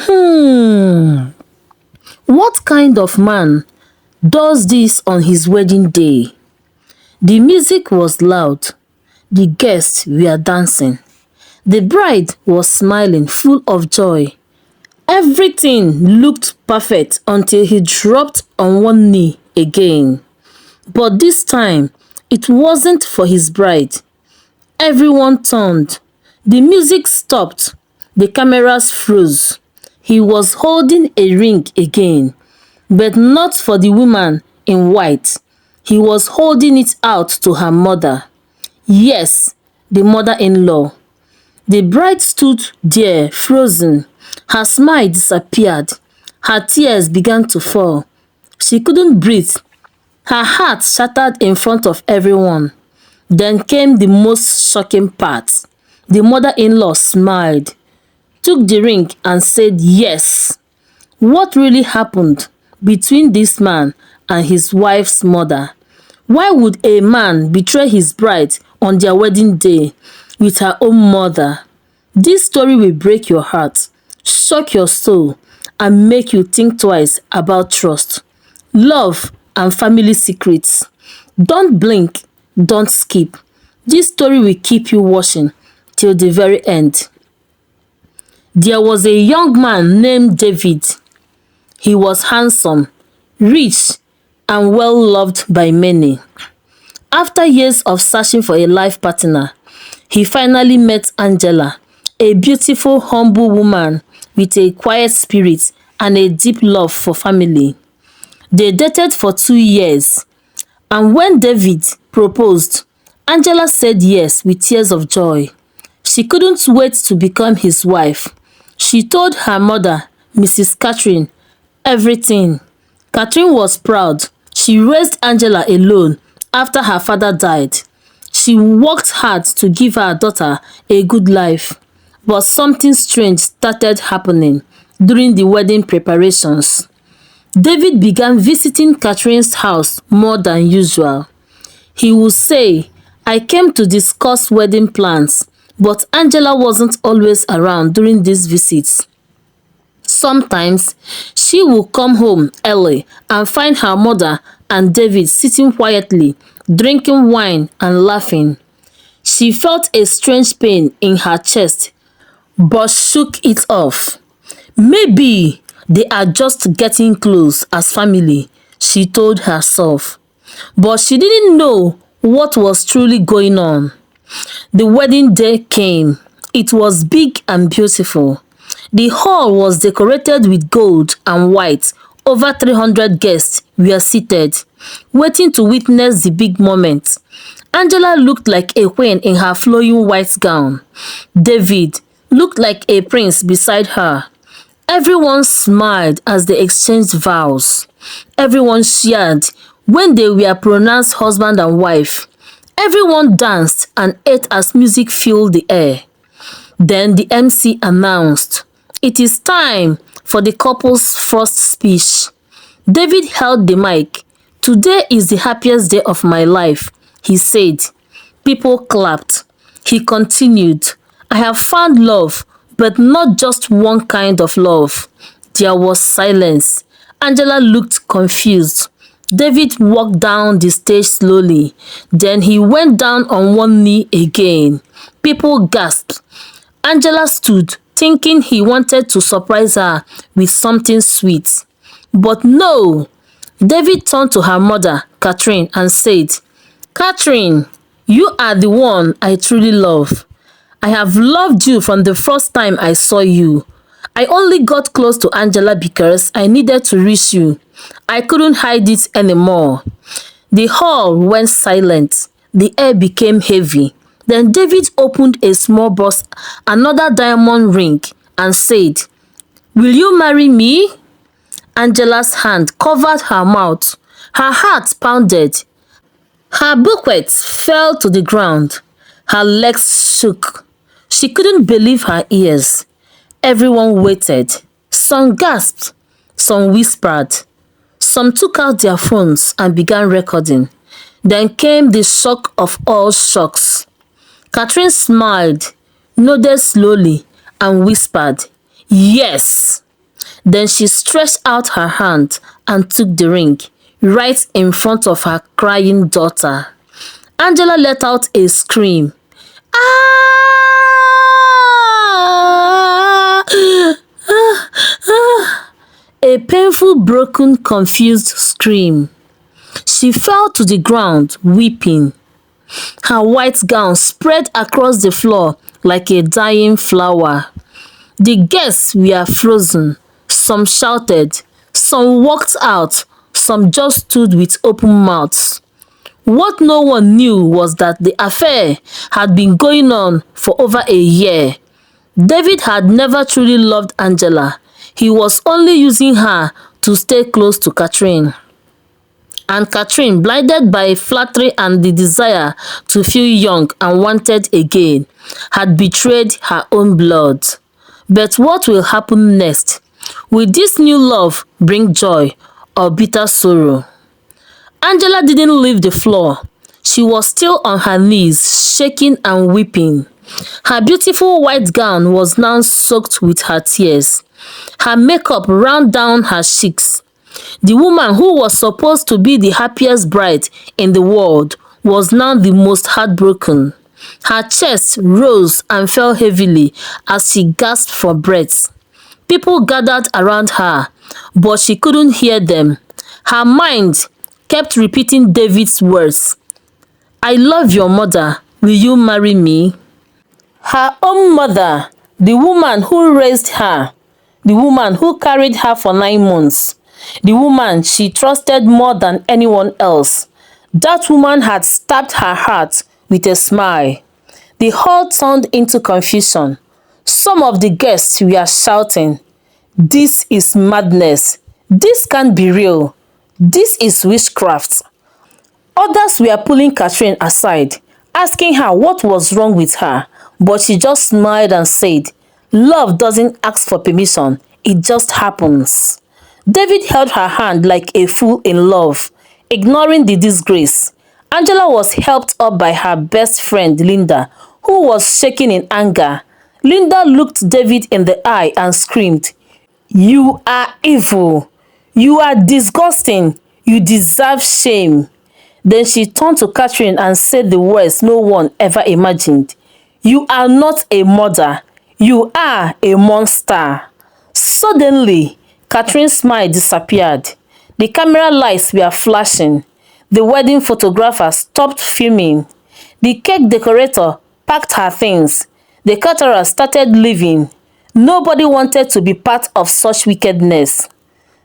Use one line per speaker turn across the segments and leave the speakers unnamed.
Hmm, what kind of man does this on his wedding day? The music was loud, the guests were dancing, the bride was smiling, full of joy. Everything looked perfect until he dropped on one knee again. But this time, it wasn't for his bride. Everyone turned. The music stopped. The cameras froze. He was holding a ring again, but not for the woman in white. He was holding it out to her mother. Yes, the mother-in-law. The bride stood there, frozen. Her smile disappeared. Her tears began to fall. She couldn't breathe. Her heart shattered in front of everyone. Then came the most shocking part. The mother-in-law smiled, took the ring and said yes. What really happened between this man and his wife's mother? Why would a man betray his bride on their wedding day with her own mother? This story will break your heart, shock your soul, and make you think twice about trust, love, and family secrets. Don't blink, don't skip. This story will keep you watching till the very end. There was a young man named David. He was handsome, rich, and well loved by many. After years of searching for a life partner, he finally met Angela, a beautiful, humble woman with a quiet spirit and a deep love for family. They dated for 2 years, and when David proposed, Angela said yes with tears of joy. She couldn't wait to become his wife. She told her mother, Mrs. Catherine, everything. Catherine was proud. She raised Angela alone after her father died. She worked hard to give her daughter a good life. But something strange started happening during the wedding preparations. David began visiting Catherine's house more than usual. He would say, I came to discuss wedding plans, but Angela wasn't always around during these visits. Sometimes, she would come home early and find her mother and David sitting quietly, drinking wine and laughing. She felt a strange pain in her chest, but shook it off. Maybe they are just getting close as family, she told herself. But she didn't know what was truly going on. The wedding day came. It was big and beautiful. The hall was decorated with gold and white. Over 300 guests were seated, waiting to witness the big moment. Angela looked like a queen in her flowing white gown. David looked like a prince beside her. Everyone smiled as they exchanged vows. Everyone cheered when they were pronounced husband and wife. Everyone danced and ate as music filled the air. Then the MC announced, it is time for the couple's first speech. David held the mic. Today is the happiest day of my life, he said. People clapped. He continued, I have found love, but not just one kind of love. There was silence. Angela looked confused. David walked down the stage slowly. Then he went down on one knee again. People gasped. Angela stood, thinking he wanted to surprise her with something sweet. But no! David turned to her mother, Catherine, and said, Catherine, you are the one I truly love. I have loved you from the first time I saw you. I only got close to Angela because I needed to reach you. I couldn't hide it anymore. The hall went silent. The air became heavy. Then David opened a small box, another diamond ring, and said, Will you marry me? Angela's hand covered her mouth. Her heart pounded. Her bouquet fell to the ground. Her legs shook. She couldn't believe her ears. Everyone waited. Some gasped. Some whispered. Some took out their phones and began recording. Then came the shock of all shocks. Catherine smiled, nodded slowly, and whispered, Yes! Then she stretched out her hand and took the ring, right in front of her crying daughter. Angela let out a scream. Ah! A painful, broken, confused scream. She fell to the ground, weeping. Her white gown spread across the floor like a dying flower. The guests were frozen. Some shouted, some walked out, some just stood with open mouths. What no one knew was that the affair had been going on for over a year. David had never truly loved Angela. He was only using her to stay close to Catherine. And Catherine, blinded by flattery and the desire to feel young and wanted again, had betrayed her own blood. But what will happen next? Will this new love bring joy or bitter sorrow? Angela didn't leave the floor. She was still on her knees, shaking and weeping. Her beautiful white gown was now soaked with her tears. Her makeup ran down her cheeks. The woman who was supposed to be the happiest bride in the world was now the most heartbroken. Her chest rose and fell heavily as she gasped for breath. People gathered around her, but she couldn't hear them. Her mind kept repeating David's words. I love your mother. Will you marry me? Her own mother, the woman who raised her, the woman who carried her for 9 months, the woman she trusted more than anyone else. That woman had stabbed her heart with a smile. The hall turned into confusion. Some of the guests were shouting, "This is madness. This can't be real. This is witchcraft." Others were pulling Catherine aside, asking her what was wrong with her, but she just smiled and said, "Love doesn't ask for permission, it just happens." David held her hand like a fool in love, ignoring the disgrace. Angela was helped up by her best friend Linda, who was shaking in anger. Linda looked David in the eye and screamed, "You are evil. You are disgusting. You deserve shame." Then she turned to Catherine and said the words no one ever imagined. "You are not a mother. You are a monster." Suddenly, Catherine's smile disappeared. The camera lights were flashing. The wedding photographer stopped filming. The cake decorator packed her things. The caterers started leaving. Nobody wanted to be part of such wickedness.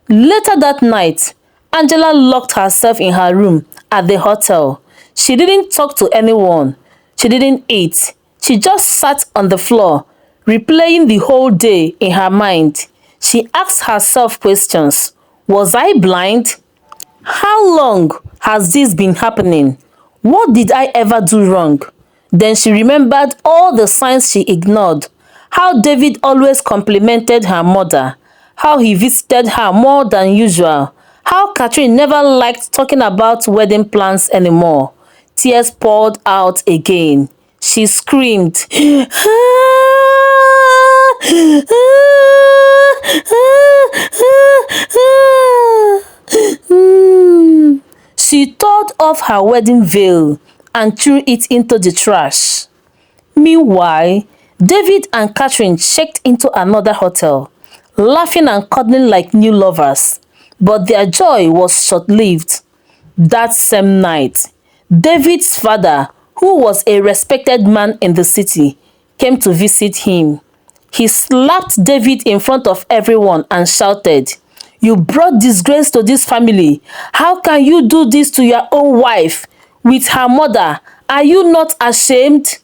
Later that night, Angela locked herself in her room at the hotel. She didn't talk to anyone. She didn't eat. She just sat on the floor, replaying the whole day in her mind. She asked herself questions. Was I blind? How long has this been happening? What did I ever do wrong? Then she remembered all the signs she ignored. How David always complimented her mother. How he visited her more than usual. How Catherine never liked talking about wedding plans anymore. Tears poured out again. She screamed, She tore off her wedding veil and threw it into the trash. Meanwhile, David and Catherine checked into another hotel, laughing and cuddling like new lovers. But their joy was short-lived. That same night, David's father, who was a respected man in the city, came to visit him. He slapped David in front of everyone and shouted, "You brought disgrace to this family. How can you do this to your own wife with her mother? Are you not ashamed?"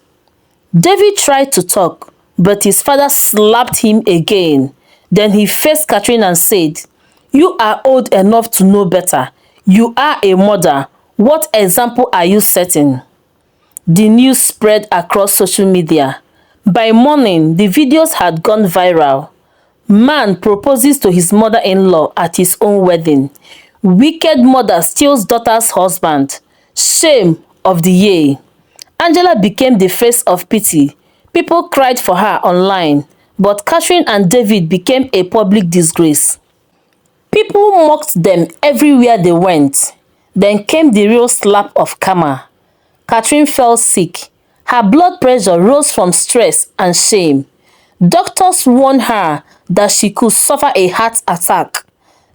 David tried to talk, but his father slapped him again. Then he faced Catherine and said, "You are old enough to know better. You are a mother. What example are you setting?" The news spread across social media. By morning, the videos had gone viral. Man proposes to his mother-in-law at his own wedding. Wicked mother steals daughter's husband. Shame of the year. Angela became the face of pity. People cried for her online. but Catherine and David became a public disgrace. People mocked them everywhere they went. Then came the real slap of karma. Catherine fell sick. Her blood pressure rose from stress and shame. Doctors warned her that she could suffer a heart attack.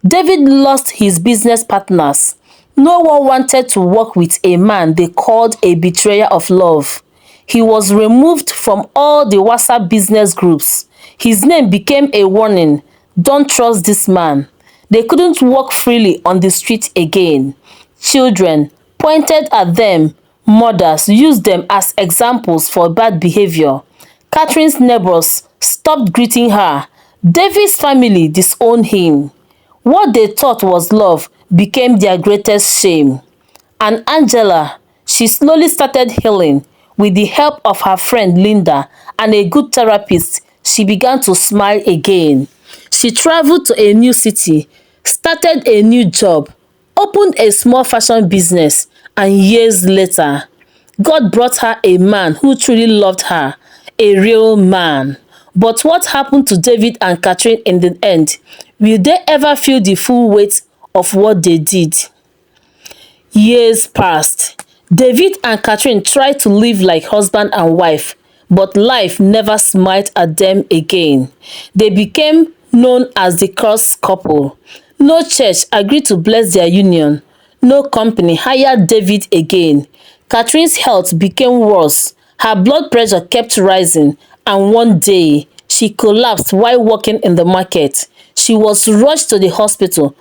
David lost his business partners. No one wanted to work with a man they called a betrayer of love. He was removed from all the WhatsApp business groups. His name became a warning. Don't trust this man. They couldn't walk freely on the street again. Children pointed at them. Mothers used them as examples for bad behavior. Catherine's neighbors stopped greeting her. David's family disowned him. What they thought was love became their greatest shame. And Angela, she slowly started healing. With the help of her friend Linda and a good therapist, she began to smile again. She traveled to a new city, started a new job, opened a small fashion business, and years later, God brought her a man who truly loved her, a real man. But what happened to David and Catherine in the end? Will they ever feel the full weight of what they did? Years passed. David and Catherine tried to live like husband and wife, but life never smiled at them again. They became known as the cursed couple. No church agreed to bless their union. No company hired David again. Catherine's health became worse. Her blood pressure kept rising, and one day, she collapsed while walking in the market. She was rushed to the hospital,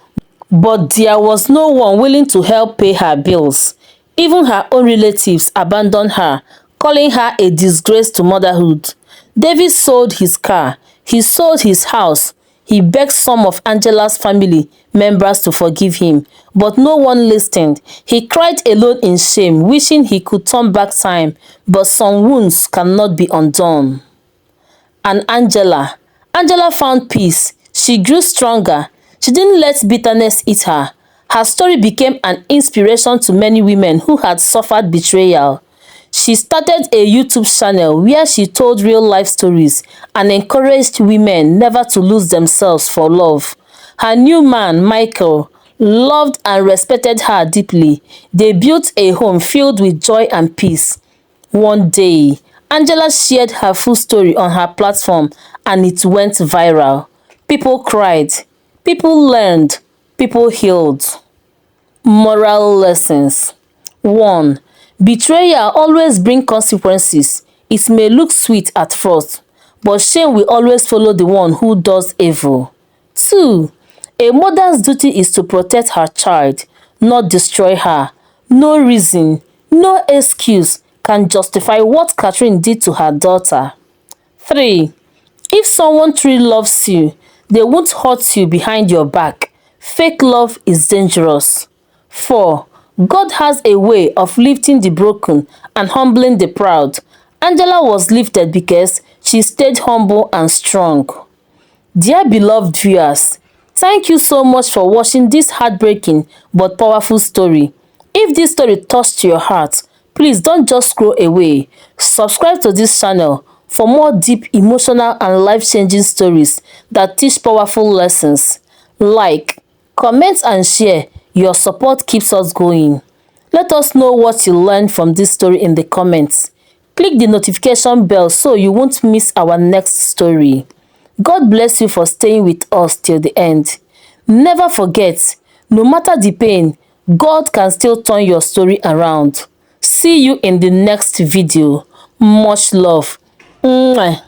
but there was no one willing to help pay her bills. Even her own relatives abandoned her, calling her a disgrace to motherhood. David sold his car. He sold his house. He begged some of Angela's family members to forgive him, but no one listened. He cried alone in shame, wishing he could turn back time, but some wounds cannot be undone. And Angela found peace. She grew stronger. She didn't let bitterness eat her. Her story became an inspiration to many women who had suffered betrayal. She started a YouTube channel where she told real-life stories and encouraged women never to lose themselves for love. Her new man, Michael, loved and respected her deeply. They built a home filled with joy and peace. One day, Angela shared her full story on her platform and it went viral. People cried, people learned, people healed. Moral lessons. 1. Betrayal always brings consequences. It may look sweet at first, but shame will always follow the one who does evil. 2. A mother's duty is to protect her child, not destroy her. No reason, no excuse can justify what Catherine did to her daughter. 3. If someone truly loves you, they won't hurt you behind your back. Fake love is dangerous. 4. God has a way of lifting the broken and humbling the proud. Angela was lifted because she stayed humble and strong. Dear beloved viewers, thank you so much for watching this heartbreaking but powerful story. If this story touched your heart, please don't just scroll away. Subscribe to this channel for more deep emotional and life-changing stories that teach powerful lessons. Like, comment and share. Your support keeps us going. Let us know what you learned from this story in the comments. Click the notification bell so you won't miss our next story. God bless you for staying with us till the end. Never forget, no matter the pain, God can still turn your story around. See you in the next video. Much love. Mwah.